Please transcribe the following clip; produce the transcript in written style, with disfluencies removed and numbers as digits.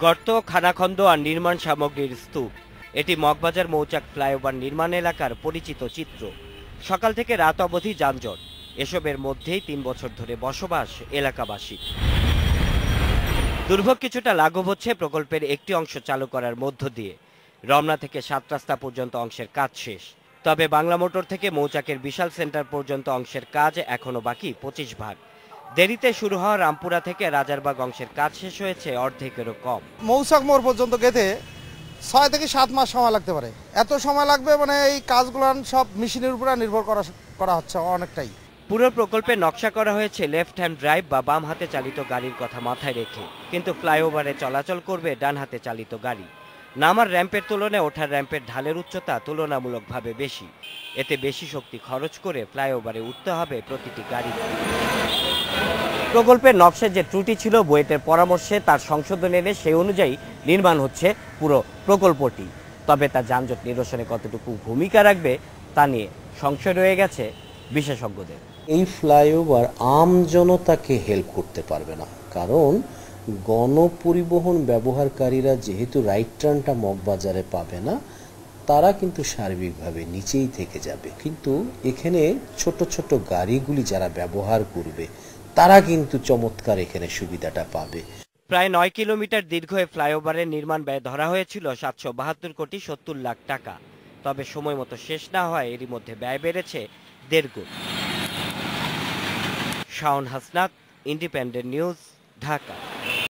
গর্ত, খানাখন্দ আর নির্মাণ সামগ্রীর স্তূপ। এটি মগবাজার মৌচাক ফ্লাইওভার নির্মাণ এলাকার পরিচিত চিত্র। সকাল থেকে রাত অবধি যানজট। এসবের মধ্যেই ৩ বছর ধরে বসবাস এলাকাবাসী। দুর্ভোগ কিছুটা লাঘব হচ্ছে প্রকল্পের একটি অংশ চালু করার মধ্য দিয়ে। রমনা থেকে ৭ রাস্তা পর্যন্ত অংশের কাজ শেষ। তবে বাংলা মোটর থেকে মৌচাকের বিশাল সেন্টার পর্যন্ত অংশের কাজ এখনো বাকি ২৫ ভাগ। দেরিতে শুরু হওয়া রামপুরা থেকে রাজারবাগ অংশের কাজ শেষ হয়েছে অর্ধেকেরও কম। মৌচাক মোড় পর্যন্ত গেতে ৬ থেকে ৭ মাস সময় লাগতে পারে। এত সময় লাগবে মানে এই কাজগুলো সব মেশিনের উপরে নির্ভর করা হচ্ছে অনেকটাই। পুরো প্রকল্পে নকশা করা হয়েছে লেফট হ্যান্ড ড্রাইভ বা বাম হাতে চালিত গাড়ির কথা মাথায় রেখে, কিন্তু ফ্লাইওভারে চলাচল করবে ডান হাতে চালিত গাড়ি। নামার র্যাম্পের তুলনায় ওঠার র্যাম্পের ঢালের উচ্চতা তুলনামূলকভাবে বেশি। এতে বেশি শক্তি খরচ করে ফ্লাইওভারে উঠতে হবে প্রতিটি গাড়ি। প্রকল্পের নকশায় যে ত্রুটি ছিল বুয়েটের পরামর্শে তার সংশোধন এনে সেই অনুযায়ী নির্মাণ হচ্ছে পুরো প্রকল্পটি। তবে তা যানজট নিরসনে কতটুকু ভূমিকা রাখবে তা নিয়ে সংশয় রয়ে গেছে বিশেষজ্ঞদের। এই ফ্লাইওভার আমজনতাকে হেল্প করতে পারবে না, কারণ গণপরিবহন ব্যবহারকারীরা যেহেতু রাইট টার্নটা মগবাজারে পাবে না, তারা কিন্তু সার্বিকভাবে নিচেই থেকে যাবে। কিন্তু এখানে ছোট ছোট গাড়িগুলি যারা ব্যবহার করবে তারা কিন্তু চমৎকার এখানে সুবিধাটা পাবে। প্রায় ৯ কিলোমিটার দীর্ঘ এই ফ্লাইওভারের নির্মাণ ব্যয় ধরা হয়েছিল ৭৭২ কোটি ৭০ লাখ টাকা। তবে সময় মতো শেষ না হয় এরই মধ্যে ব্যয় বেড়েছে ১.৫ গুণ। Shaon Hasnat, independent news, Dhaka.